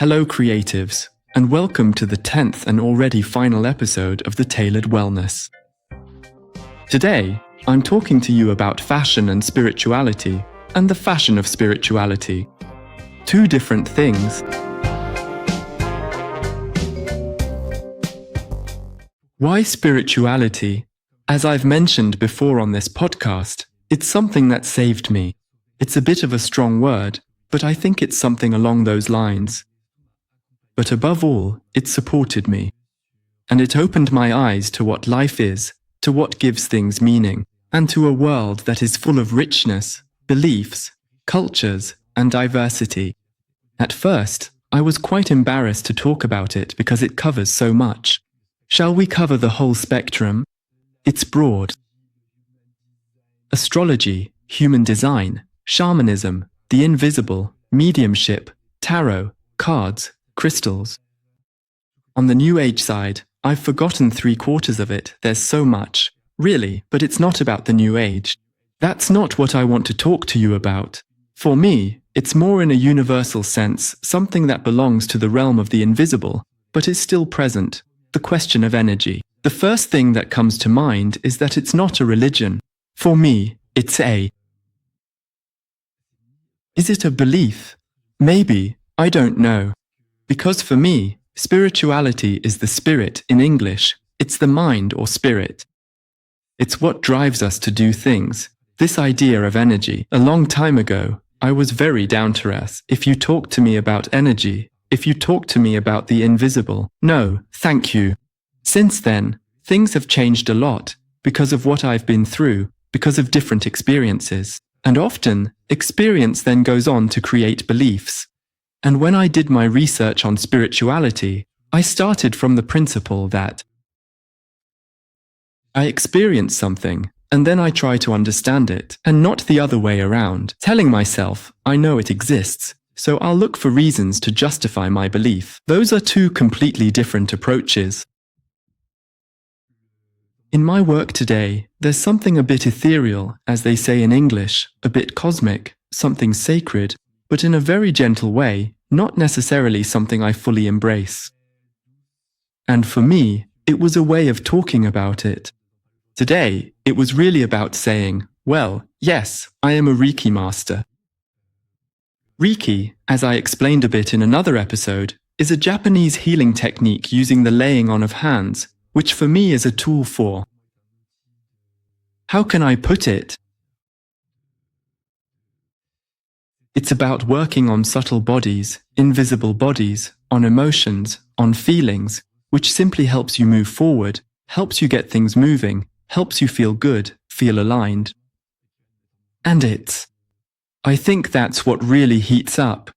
Hello creatives, and welcome to the 10th and already final episode of the Tailored Wellness. Today, I'm talking to you about fashion and spirituality, and the fashion of spirituality. Two different things. Why spirituality? As I've mentioned before on this podcast, it's something that saved me. It's a bit of a strong word, but I think it's something along those lines. But above all, it supported me. And it opened my eyes to what life is, to what gives things meaning, and to a world that is full of richness, beliefs, cultures, and diversity. At first, I was quite embarrassed to talk about it because it covers so much. Shall we cover the whole spectrum? It's broad. Astrology, human design, shamanism, the invisible, mediumship, tarot, cards, crystals. On the New Age side, I've forgotten 3/4 of it. There's so much, really, but it's not about the New Age. That's not what I want to talk to you about. For me, it's more in a universal sense, something that belongs to the realm of the invisible, but is still present, the question of energy. The first thing that comes to mind is that it's not a religion. For me, it's a... Is it a belief? Maybe, I don't know. Because for me, spirituality is the spirit in English. It's the mind or spirit. It's what drives us to do things. This idea of energy. A long time ago, I was very down to earth. If you talk to me about energy, if you talk to me about the invisible, no, thank you. Since then, things have changed a lot because of what I've been through, because of different experiences. And often, experience then goes on to create beliefs. And when I did my research on spirituality, I started from the principle that I experience something, and then I try to understand it, and not the other way around, telling myself, I know it exists, so I'll look for reasons to justify my belief. Those are two completely different approaches. In my work today, there's something a bit ethereal, as they say in English, a bit cosmic, something sacred, but in a very gentle way, not necessarily something I fully embrace. And for me, it was a way of talking about it. Today, it was really about saying, well, yes, I am a Reiki master. Reiki, as I explained a bit in another episode, is a Japanese healing technique using the laying on of hands, which for me is a tool for... How can I put it? It's about working on subtle bodies, invisible bodies, on emotions, on feelings, which simply helps you move forward, helps you get things moving, helps you feel good, feel aligned. And I think that's what really heats up.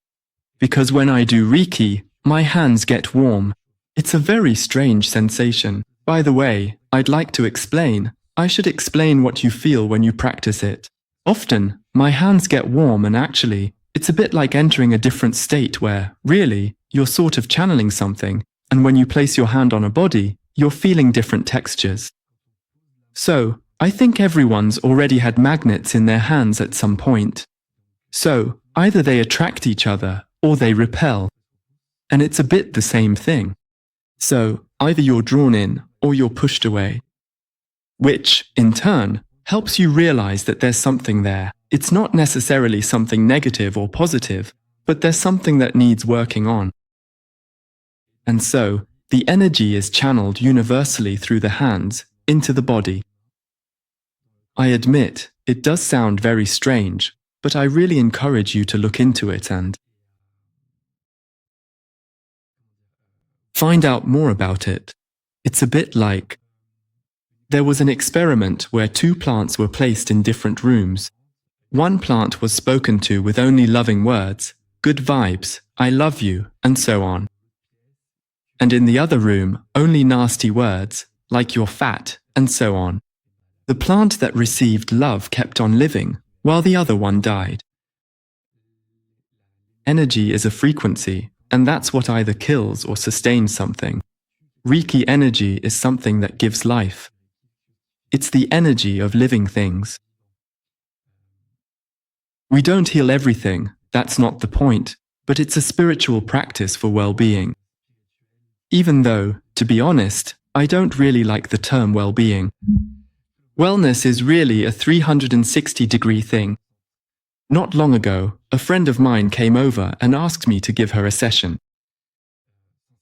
Because when I do Reiki, my hands get warm. It's a very strange sensation. By the way, I'd like to explain. I should explain what you feel when you practice it. Often, my hands get warm and actually, it's a bit like entering a different state where, really, you're sort of channeling something, and when you place your hand on a body, you're feeling different textures. So, I think everyone's already had magnets in their hands at some point. So, either they attract each other, or they repel. And it's a bit the same thing. So, either you're drawn in, or you're pushed away. Which, in turn, helps you realize that there's something there. It's not necessarily something negative or positive, but there's something that needs working on. And so, the energy is channeled universally through the hands into the body. I admit, it does sound very strange, but I really encourage you to look into it and find out more about it. It's a bit like... There was an experiment where two plants were placed in different rooms. One plant was spoken to with only loving words, good vibes, I love you, and so on. And in the other room, only nasty words, like you're fat, and so on. The plant that received love kept on living, while the other one died. Energy is a frequency, and that's what either kills or sustains something. Reiki energy is something that gives life. It's the energy of living things. We don't heal everything, that's not the point. but it's a spiritual practice for well-being. Even though, to be honest, I don't really like the term well-being. Wellness is really a 360-degree thing. Not long ago, a friend of mine came over and asked me to give her a session.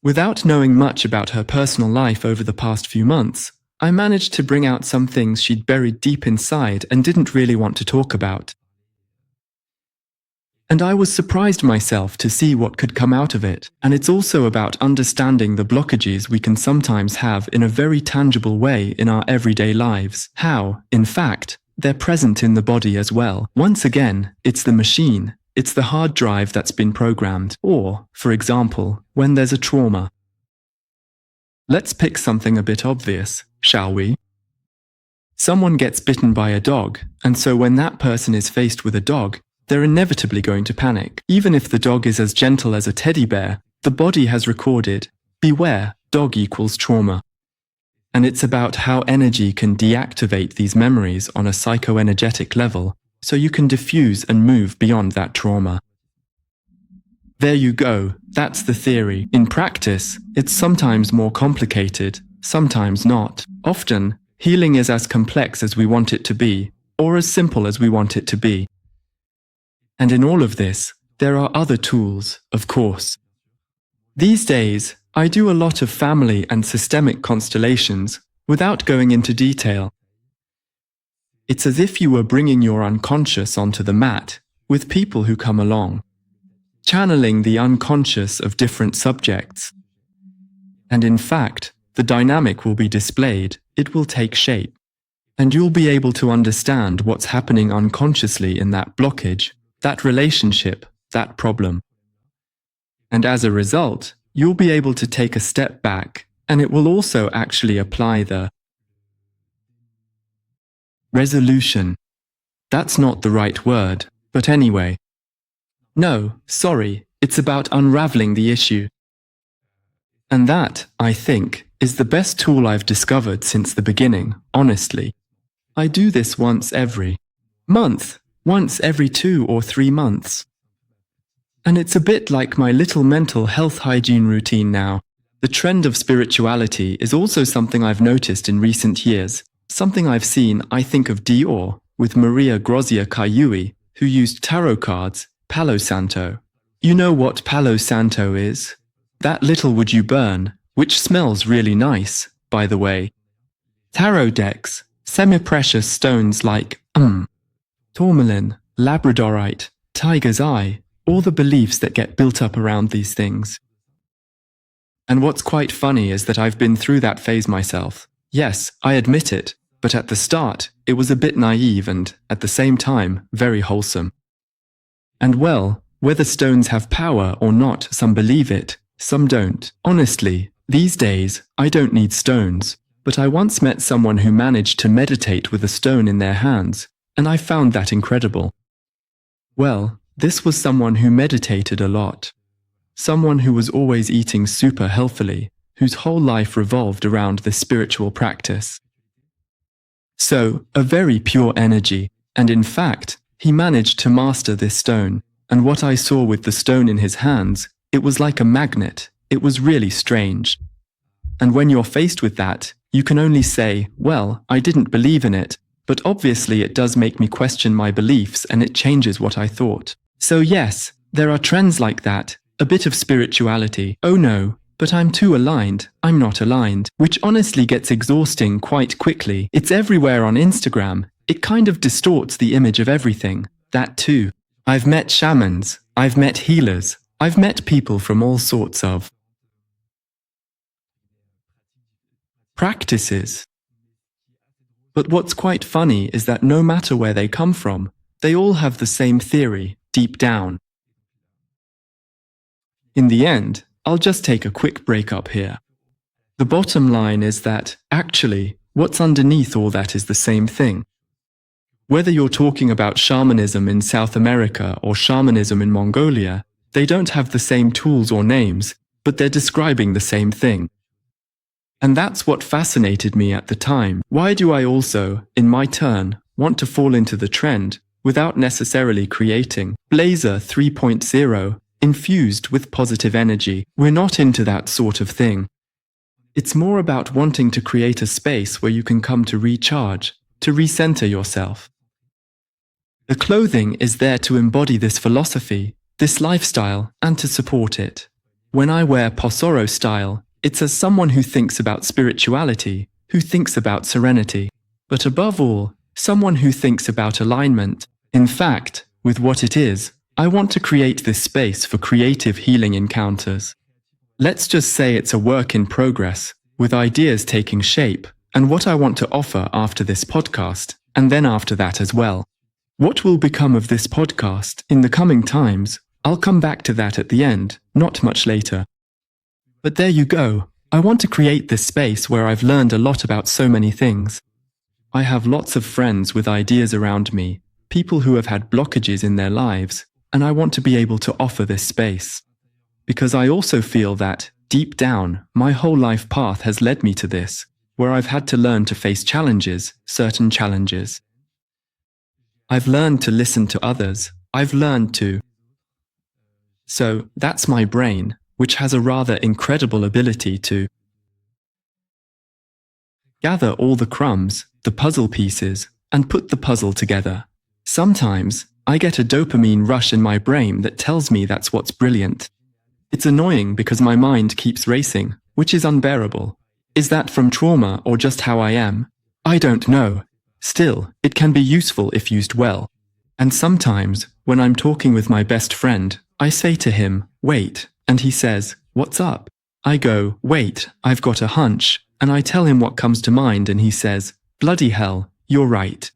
Without knowing much about her personal life over the past few months, I managed to bring out some things she'd buried deep inside and didn't really want to talk about. And I was surprised myself to see what could come out of it. And it's also about understanding the blockages we can sometimes have in a very tangible way in our everyday lives. How, in fact, they're present in the body as well. Once again, it's the machine. It's the hard drive that's been programmed. Or, for example, when there's a trauma. Let's pick something a bit obvious, shall we? Someone gets bitten by a dog, and so when that person is faced with a dog, they're inevitably going to panic. Even if the dog is as gentle as a teddy bear, the body has recorded, beware, dog equals trauma. And it's about how energy can deactivate these memories on a psychoenergetic level, so you can diffuse and move beyond that trauma. There you go, that's the theory. In practice, it's sometimes more complicated, sometimes not. Often, healing is as complex as we want it to be, or as simple as we want it to be. And in all of this, there are other tools, of course. These days, I do a lot of family and systemic constellations without going into detail. It's as if you were bringing your unconscious onto the mat with people who come along, channeling the unconscious of different subjects. And in fact, the dynamic will be displayed, it will take shape, and you'll be able to understand what's happening unconsciously in that blockage, that relationship, that problem. And as a result, you'll be able to take a step back, and it will also actually apply the resolution. That's not the right word, but anyway. No, sorry, it's about unraveling the issue. And that, I think, is the best tool I've discovered since the beginning, honestly. I do this once every month. Once every 2 or 3 months. And it's a bit like my little mental health hygiene routine now. The trend of spirituality is also something I've noticed in recent years, something I've seen, I think of Dior, with Maria Grazia Kaiui, who used tarot cards, Palo Santo. You know what Palo Santo is? That little would you burn, which smells really nice, by the way. Tarot decks, semi-precious stones like, tourmaline, labradorite, tiger's eye, all the beliefs that get built up around these things. And what's quite funny is that I've been through that phase myself. Yes, I admit it, but at the start, it was a bit naive and, at the same time, very wholesome. And well, whether stones have power or not, some believe it, some don't. Honestly, these days, I don't need stones, but I once met someone who managed to meditate with a stone in their hands, and I found that incredible. Well, this was someone who meditated a lot. Someone who was always eating super healthily, whose whole life revolved around this spiritual practice. So, a very pure energy, and in fact, he managed to master this stone, and what I saw with the stone in his hands, it was like a magnet. It was really strange. And when you're faced with that, you can only say, well, I didn't believe in it, but obviously it does make me question my beliefs and it changes what I thought. So yes, there are trends like that, a bit of spirituality. Oh no, but I'm too aligned, I'm not aligned, which honestly gets exhausting quite quickly. It's everywhere on Instagram. It kind of distorts the image of everything. That too. I've met shamans, I've met healers, I've met people from all sorts of practices. But what's quite funny is that no matter where they come from, they all have the same theory, deep down. In the end, I'll just take a quick break up here. The bottom line is that, actually, what's underneath all that is the same thing. Whether you're talking about shamanism in South America or shamanism in Mongolia, they don't have the same tools or names, but they're describing the same thing. And that's what fascinated me at the time. Why do I also, in my turn, want to fall into the trend without necessarily creating Blazer 3.0 infused with positive energy. We're not into that sort of thing. It's more about wanting to create a space where you can come to recharge, to recenter yourself. The clothing is there to embody this philosophy, this lifestyle, and to support it. When I wear Posoro style, it's as someone who thinks about spirituality, who thinks about serenity, but above all, someone who thinks about alignment. In fact, with what it is, I want to create this space for creative healing encounters. Let's just say it's a work in progress, with ideas taking shape, and what I want to offer after this podcast, and then after that as well. What will become of this podcast in the coming times? I'll come back to that at the end, not much later. But there you go. I want to create this space where I've learned a lot about so many things. I have lots of friends with ideas around me, people who have had blockages in their lives, and I want to be able to offer this space. Because I also feel that, deep down, my whole life path has led me to this, where I've had to learn to face challenges, certain challenges. I've learned to listen to others. I've learned to. So, that's my brain, which has a rather incredible ability to gather all the crumbs, the puzzle pieces, and put the puzzle together. Sometimes, I get a dopamine rush in my brain that tells me that's what's brilliant. It's annoying because my mind keeps racing, which is unbearable. Is that from trauma or just how I am? I don't know. Still, it can be useful if used well. And sometimes, when I'm talking with my best friend, I say to him, "Wait," and he says, "What's up?" I go, "Wait, I've got a hunch," and I tell him what comes to mind and he says, "Bloody hell, you're right."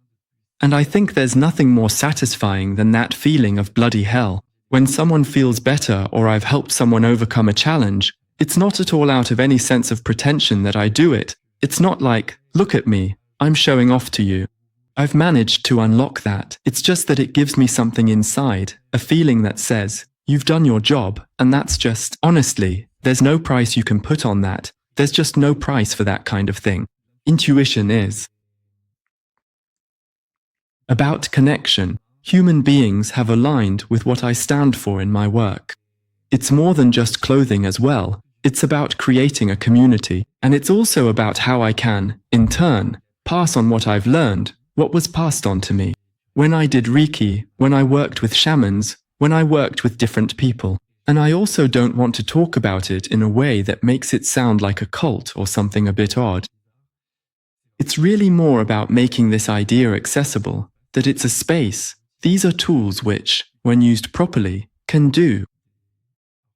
And I think there's nothing more satisfying than that feeling of bloody hell. When someone feels better or I've helped someone overcome a challenge, it's not at all out of any sense of pretension that I do it. It's not like, "Look at me, I'm showing off to you." I've managed to unlock that. It's just that it gives me something inside, a feeling that says, "You've done your job," and that's just, honestly, there's no price you can put on that. There's just no price for that kind of thing. Intuition is about connection. Human beings have aligned with what I stand for in my work. It's more than just clothing as well. It's about creating a community, and it's also about how I can, in turn, pass on what I've learned, what was passed on to me. When I did Reiki, when I worked with shamans, when I worked with different people. And I also don't want to talk about it in a way that makes it sound like a cult or something a bit odd. It's really more about making this idea accessible, that it's a space. These are tools which, when used properly, can do.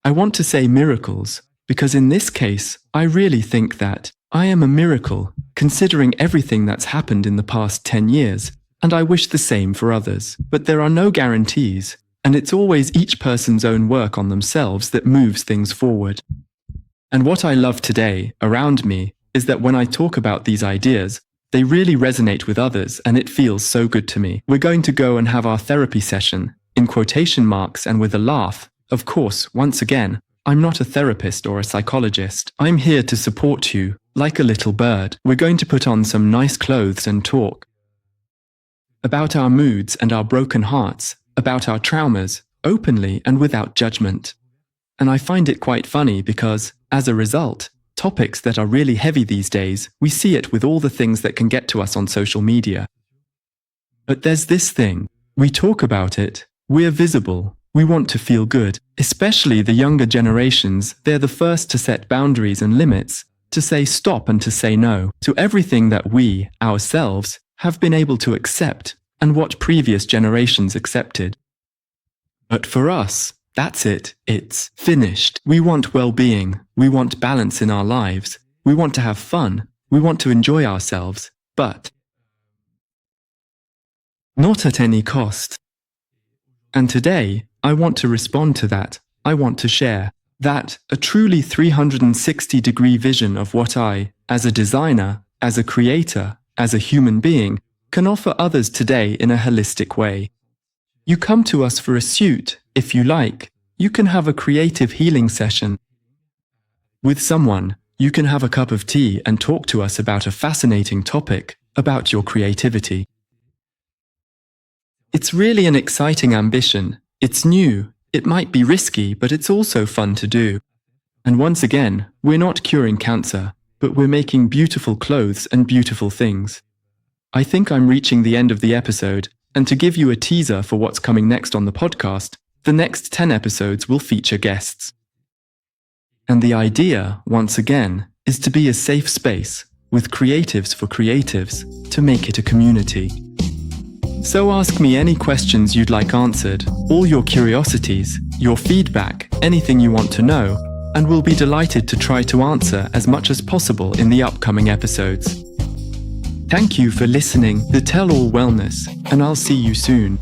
I want to say miracles, because in this case, I really think that I am a miracle, considering everything that's happened in the past 10 years, and I wish the same for others. But there are no guarantees, and it's always each person's own work on themselves that moves things forward. And what I love today, around me, is that when I talk about these ideas, they really resonate with others, and it feels so good to me. We're going to go and have our therapy session, in quotation marks and with a laugh. Of course, once again, I'm not a therapist or a psychologist. I'm here to support you, like a little bird. We're going to put on some nice clothes and talk about our moods and our broken hearts, about our traumas, openly and without judgment. And I find it quite funny because, as a result, topics that are really heavy these days, we see it with all the things that can get to us on social media. But there's this thing. We talk about it. We're visible. We want to feel good. Especially the younger generations, they're the first to set boundaries and limits, to say stop and to say no to everything that we, ourselves, have been able to accept and what previous generations accepted. But for us, that's it. It's finished. We want well-being. We want balance in our lives. We want to have fun. We want to enjoy ourselves, but not at any cost. And today, I want to respond to that. I want to share that, a truly 360-degree vision of what I, as a designer, as a creator, as a human being, can offer others today in a holistic way. You come to us for a suit, if you like. You can have a creative healing session with someone. You can have a cup of tea and talk to us about a fascinating topic, about your creativity. It's really an exciting ambition. It's new, It might be risky, but it's also fun to do. And once again, we're not curing cancer, but we're making beautiful clothes and beautiful things. I think I'm reaching the end of the episode, and to give you a teaser for what's coming next on the podcast, the next 10 episodes will feature guests. And the idea, once again, is to be a safe space with creatives for creatives to make it a community. So ask me any questions you'd like answered, all your curiosities, your feedback, anything you want to know, and we'll be delighted to try to answer as much as possible in the upcoming episodes. Thank you for listening to Tell All Wellness, and I'll see you soon.